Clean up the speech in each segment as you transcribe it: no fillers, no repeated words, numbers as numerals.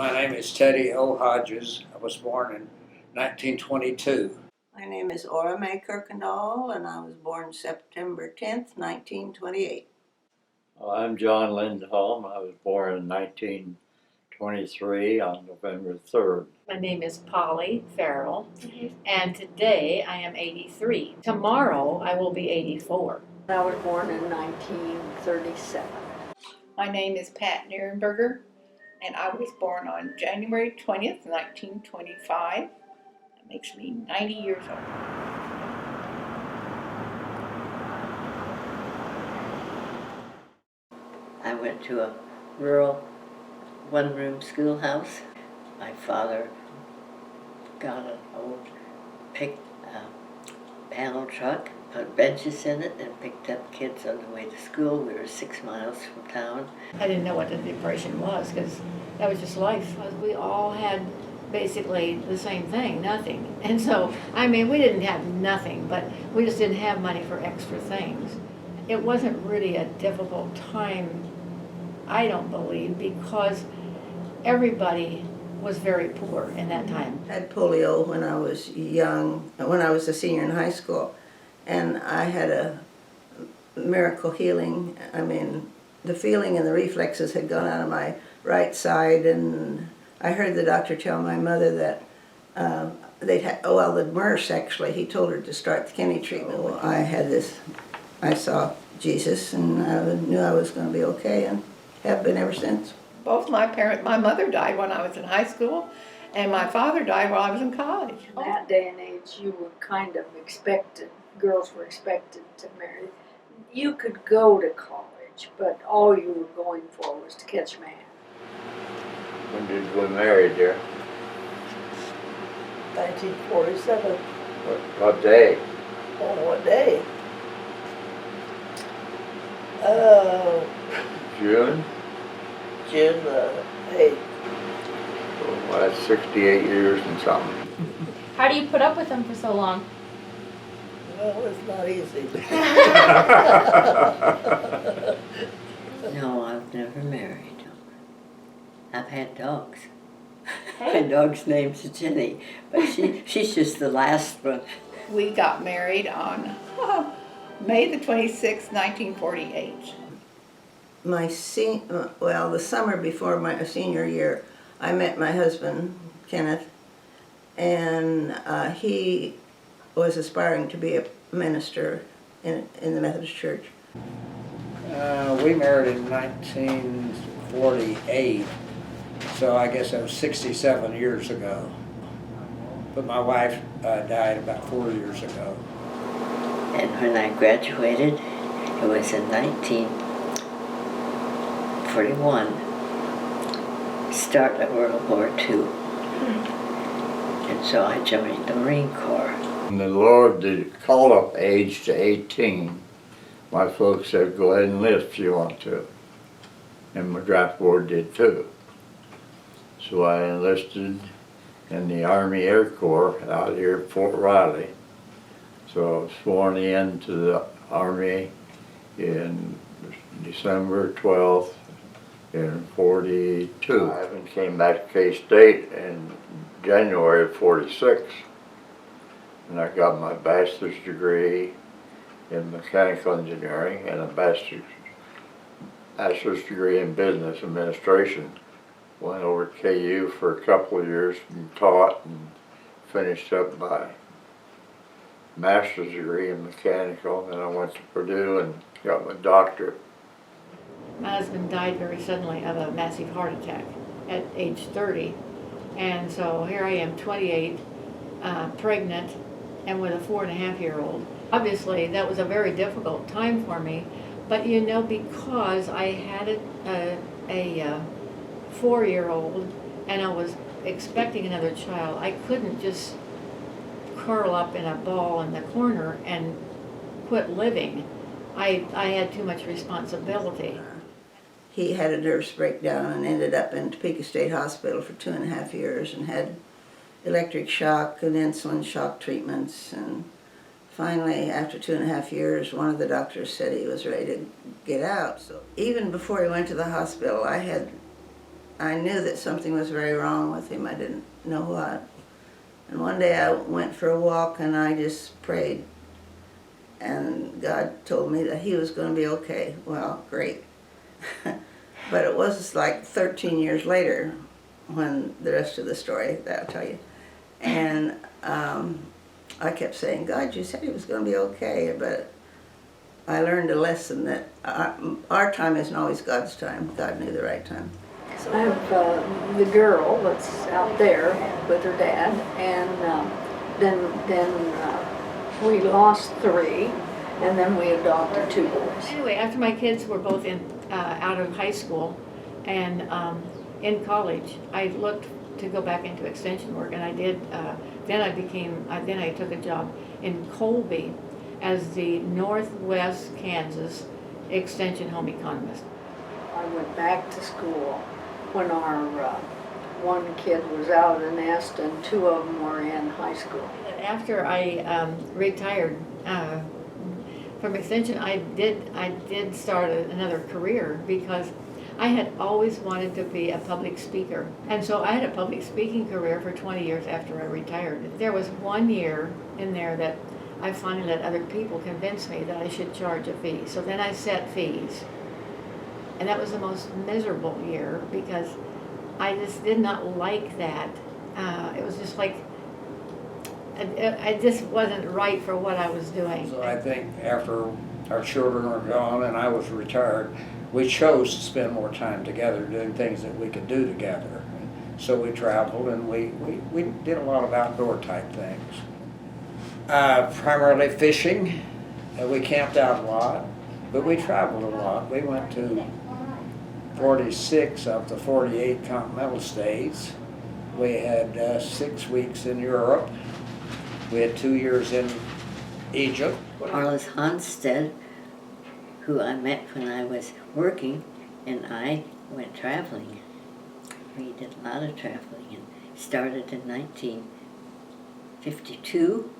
My name is Teddy O. Hodges. I was born in 1922. My name is Ora Mae Kirkendall, and I was born September 10th, 1928. I'm John Lindholm. I was born in 1923 on November 3rd. My name is Polly Farrell, and today I am 83. Tomorrow I will be 84. I was born in 1937. My name is Pat Nierenberger, and I was born on January 20th, 1925. That makes me 90 years old. I went to a rural one-room schoolhouse. My father got an old panel truck, put benches in it, and picked up kids on the way to school. We were 6 miles from town. I didn't know what the Depression was because that was just life. We all had basically the same thing, nothing. And so, we didn't have nothing, but we just didn't have money for extra things. It wasn't really a difficult time, I don't believe, because everybody was very poor in that time. I had polio when I was young, when I was a senior in high school, and I had a miracle healing. The feeling and the reflexes had gone out of my right side, and I heard the doctor tell my mother that the nurse actually, he told her to start the kidney treatment. Well, I saw Jesus, and I knew I was going to be okay, and have been ever since. Both my mother died when I was in high school, and my father died while I was in college. In that day and age, you were kind of expected, girls were expected to marry. You could go to college, but all you were going for was to catch a man. When did you get married, dear? 1947. What day? Oh, what day? June? June 8th. Well, that's 68 years and something. How do you put up with them for so long? Well, it's not easy. No, I've never married. I've had dogs. My dog's name's Jenny, but she's just the last one. We got married on May the 26th, 1948. The summer before my senior year, I met my husband, Kenneth, and he was aspiring to be a minister in the Methodist Church. We married in 1948, so I guess that was 67 years ago. But my wife died about 4 years ago. And when I graduated, it was in 1941, start of World War II. And so I joined the Marine Corps. When the Lord did call up age to 18, my folks said, go ahead and enlist if you want to. And my draft board did too. So I enlisted in the Army Air Corps out here at Fort Riley. So I was sworn in to the Army in December 12th in 42. I came back to K-State in January of 46. And I got my bachelor's degree in mechanical engineering and a bachelor's degree in business administration. Went over to KU for a couple of years and taught, and finished up my master's degree in mechanical. Then I went to Purdue and got my doctorate. My husband died very suddenly of a massive heart attack at age 30. And so here I am, 28, pregnant, and with a 4.5-year-old. Obviously, that was a very difficult time for me, but because I had a 4-year-old and I was expecting another child, I couldn't just curl up in a ball in the corner and quit living. I had too much responsibility. He had a nervous breakdown and ended up in Topeka State Hospital for 2.5 years and had electric shock and insulin shock treatments. And finally, after 2.5 years, one of the doctors said he was ready to get out. So even before he went to the hospital, I I knew that something was very wrong with him. I didn't know what. And one day I went for a walk and I just prayed. And God told me that he was going to be okay. Well, great. But it was like 13 years later when the rest of the story that I'll tell you. And I kept saying, God, you said he was going to be okay. But I learned a lesson that our time isn't always God's time. God knew the right time. I have the girl that's out there with her dad, and then we lost 3, and then we adopted 2 boys. Anyway, after my kids were both out of high school and in college, I looked to go back into extension work, and I did. Then I took a job in Colby as the Northwest Kansas Extension Home Economist. I went back to school when our one kid was out of the nest and 2 of them were in high school. After I retired from extension, I did start another career because I had always wanted to be a public speaker. And so I had a public speaking career for 20 years after I retired. There was 1 year in there that I finally let other people convince me that I should charge a fee. So then I set fees. And that was the most miserable year because I just did not like that. It was just like, I just wasn't right for what I was doing. So I think after our children were gone and I was retired, we chose to spend more time together doing things that we could do together. So we traveled and we did a lot of outdoor type things. Primarily fishing. We camped out a lot, but we traveled a lot. We went to 46 of the 48 continental states. We had 6 weeks in Europe. We had 2 years in Egypt. Carlos Hanstead, who I met when I was working, and I went traveling. We did a lot of traveling and started in 1952.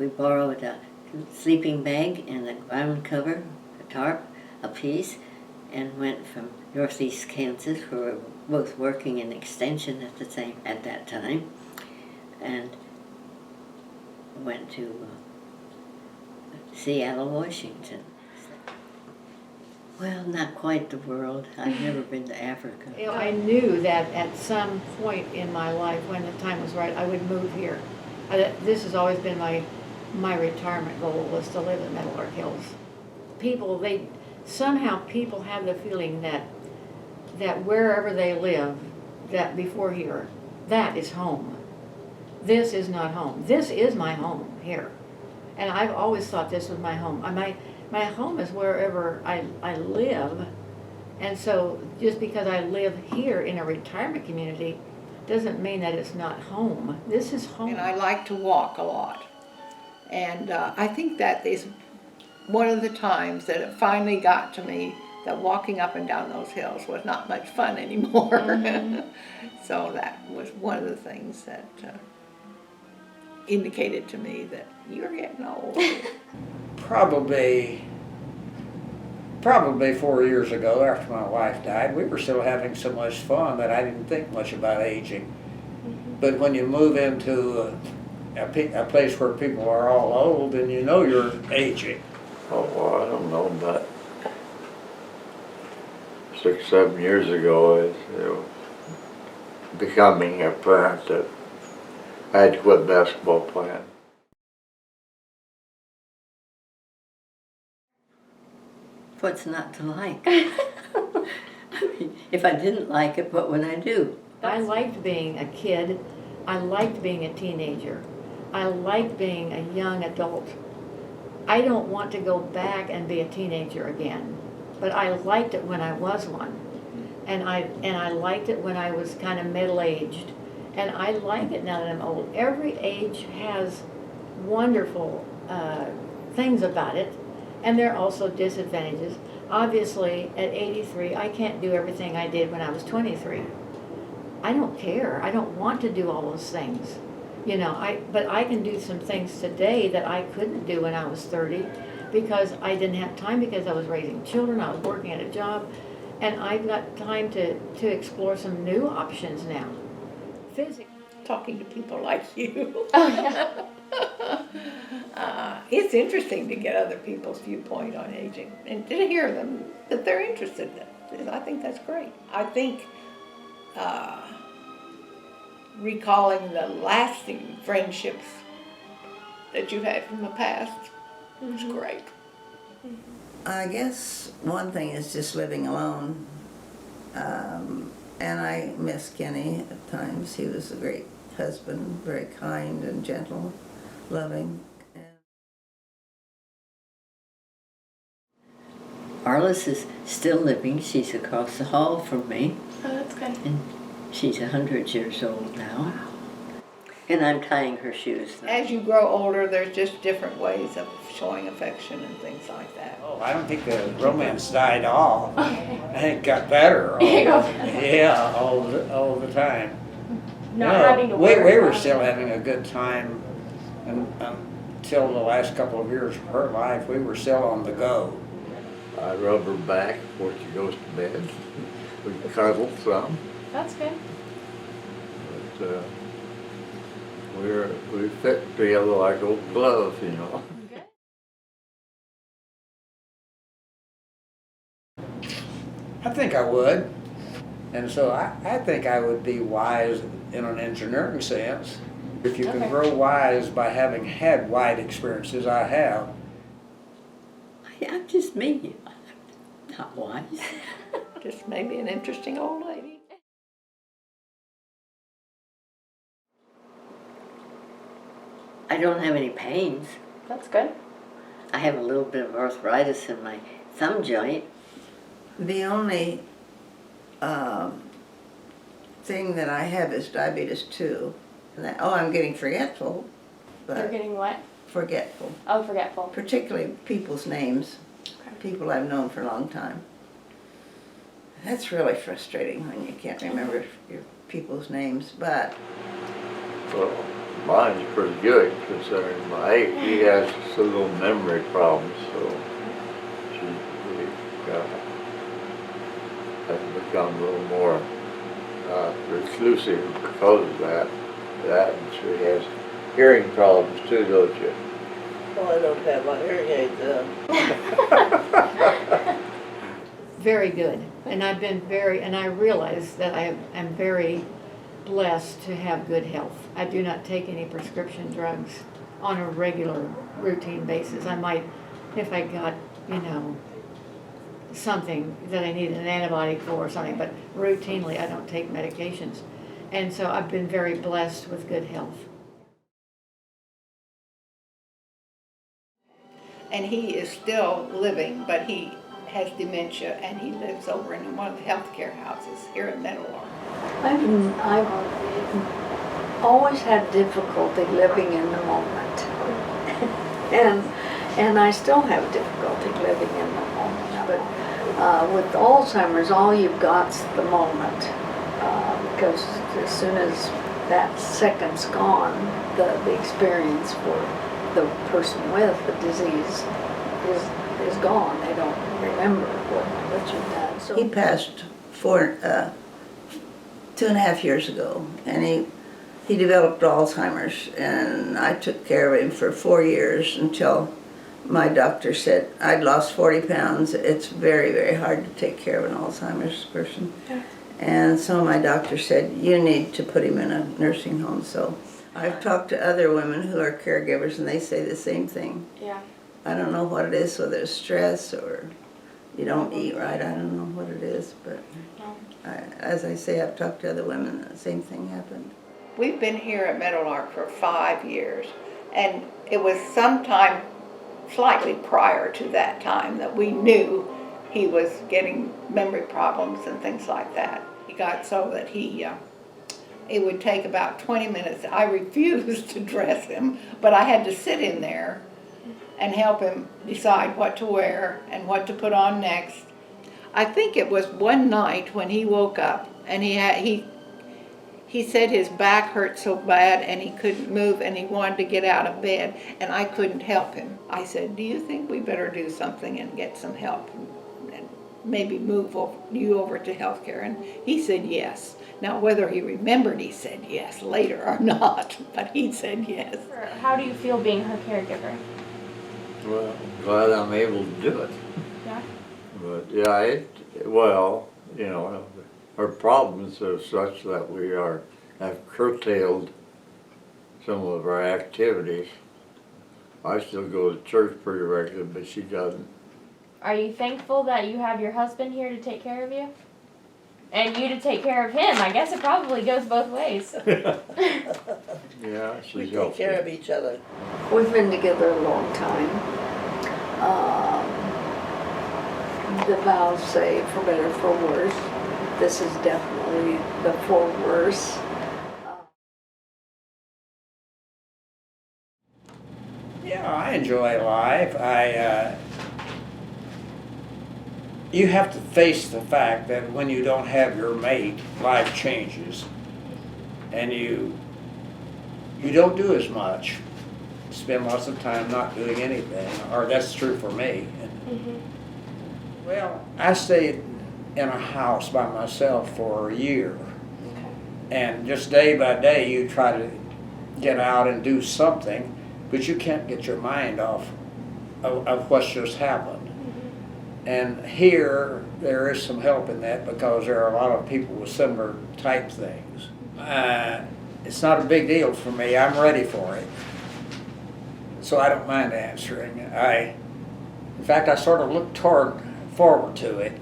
We borrowed a sleeping bag and a ground cover, a tarp, a piece, and went from northeast Kansas, where we were both working in extension at that time, and went to Seattle, Washington. Well, not quite the world. I've never been to Africa. You know, I knew that at some point in my life, when the time was right, I would move here. This has always been my retirement goal, was to live in Meadowlark Hills. Somehow people have the feeling that wherever they live, that before here, that is home. This is not home. This is my home here. And I've always thought this was my home. My home is wherever I live. And so just because I live here in a retirement community doesn't mean that it's not home. This is home. And I like to walk a lot. And I think that is one of the times that it finally got to me that walking up and down those hills was not much fun anymore. Mm-hmm. So that was one of the things that indicated to me that you're getting old. Probably 4 years ago, after my wife died, we were still having so much fun that I didn't think much about aging. Mm-hmm. But when you move into a place where people are all old, then you know you're aging. Oh, well, I don't know, but 6, 7 years ago, it was becoming apparent that I had to quit basketball playing. What's not to like? I mean, if I didn't like it, what would I do? I liked being a kid. I liked being a teenager. I liked being a young adult. I don't want to go back and be a teenager again, but I liked it when I was one. And I liked it when I was kind of middle-aged. And I like it now that I'm old. Every age has wonderful things about it, and there are also disadvantages. Obviously, at 83, I can't do everything I did when I was 23. I don't care. I don't want to do all those things. You know, but I can do some things today that I couldn't do when I was 30 because I didn't have time, because I was raising children, I was working at a job, And I've got time to explore some new options now. Physics. Talking to people like you. Oh, yeah. It's interesting to get other people's viewpoint on aging and to hear them that they're interested in it. I think that's great. I think recalling the lasting friendships that you've had from the past is great. I guess one thing is just living alone. And I miss Kenny at times. He was a great husband, very kind and gentle, loving. Arliss is still living. She's across the hall from me, Oh, that's good. and she's 100 years old now. And I'm tying her shoes now. As you grow older, there's just different ways of showing affection and things like that. Oh, I don't think the romance died off. I think it got better. It got Yeah, all the time. Not No, having to we worry were about still it. having a good time until the last couple of years of her life. We were still on the go. I rub her back before she goes to bed. We cuddle some, That's good. but we fit together like old gloves, you know. I think I would. And so I think I would be wise in an engineering sense. If you can Okay. grow wise by having had wide experiences, I have. I'm just me. I'm not wise. Just maybe an interesting old lady. I don't have any pains. That's good. I have a little bit of arthritis in my thumb joint. The only thing that I have is diabetes 2. And I'm getting forgetful, You're but getting what? forgetful. Oh, forgetful. Particularly people's names, Okay. people I've known for a long time. That's really frustrating when you can't remember your people's names, but Well, mine's pretty good considering my age. He has some little memory problems, so she has become a little more reclusive because of that. And she has hearing problems too, don't you? Well, I don't have my hearing aids. Very good. And I've been and I realize that I am very blessed to have good health. I do not take any prescription drugs on a regular, routine basis. I might, if I got, something that I need an antibiotic for or something, but routinely I don't take medications. And so I've been very blessed with good health. And he is still living, but he has dementia and he lives over in one of the healthcare houses here in Meadowlark. I've always had difficulty living in the moment. and I still have difficulty living in the moment. But with Alzheimer's, all you've got's the moment. Because as soon as that second's gone, the experience for the person with the disease is gone. They don't remember what you've done. So he passed 2.5 years ago, and he developed Alzheimer's, and I took care of him for 4 years until my doctor said I'd lost 40 pounds. It's very, very hard to take care of an Alzheimer's person. Yeah. And so my doctor said, you need to put him in a nursing home. So I've talked to other women who are caregivers, and they say the same thing. Yeah. I don't know what it is, whether it's stress or you don't eat right. I don't know what it is, but as I say, I've talked to other women, and the same thing happened. We've been here at Meadowlark for 5 years, and it was sometime slightly prior to that time that we knew he was getting memory problems and things like that. He got so that it would take about 20 minutes. I refused to dress him, but I had to sit in there and help him decide what to wear and what to put on next. I think it was one night when he woke up and he said his back hurt so bad and he couldn't move and he wanted to get out of bed and I couldn't help him. I said, do you think we better do something and get some help? And maybe move you over to healthcare? And he said yes. Now, whether he remembered he said yes later or not, but he said yes. How do you feel being her caregiver? Well, glad I'm able to do it. Yeah. But yeah, well, you know, our problems are such that we have curtailed some of our activities. I still go to church pretty regularly, but she doesn't. Are you thankful that you have your husband here to take care of you? And you to take care of him? I guess it probably goes both ways. Yeah, We she's take care of helpful. each other. We've been together a long time. The vows say, for better, for worse. This is definitely the for worse. Yeah, I enjoy life. You have to face the fact that when you don't have your mate, life changes, and you don't do as much. Spend lots of time not doing anything, or that's true for me. Well, I stayed in a house by myself for a year, and just day by day you try to get out and do something, but you can't get your mind off of what's just happened. And here, there is some help in that because there are a lot of people with similar type things. It's not a big deal for me. I'm ready for it. So I don't mind answering. In fact, I sort of look forward to it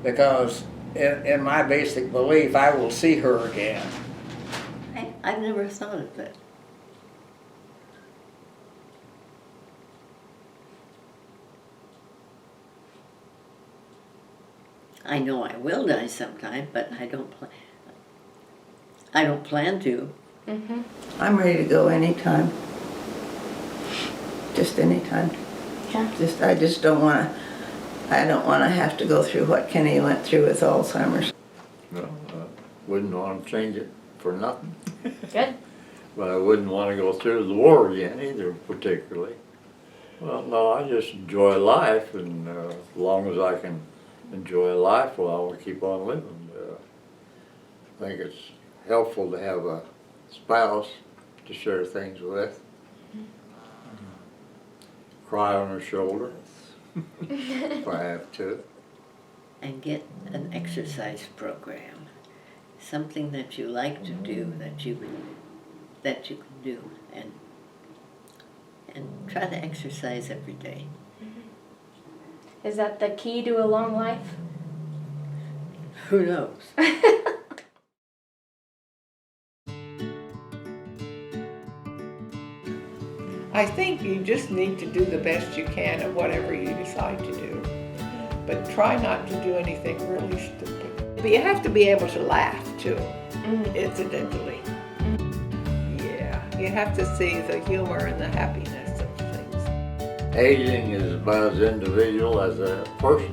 because in my basic belief, I will see her again. I've never thought of that. I know I will die sometime, but I don't plan to. I'm ready to go anytime. Just anytime. Yeah. I just don't want to. I don't want to have to go through what Kenny went through with Alzheimer's. Well, I wouldn't want to change it for nothing. Good. But I wouldn't want to go through the war again either, particularly. Well, no, I just enjoy life, and as long as I can enjoy life, well, I want to keep on living. I think it's helpful to have a spouse to share things with. Cry on her shoulder if I have to. And get an exercise program, something that you like to do, that you can do, and try to exercise every day. Is that the key to a long life? Who knows? I think you just need to do the best you can at whatever you decide to do. But try not to do anything really stupid. But you have to be able to laugh too, incidentally. Yeah, you have to see the humor and the happiness of things. Aging is about as individual as a person.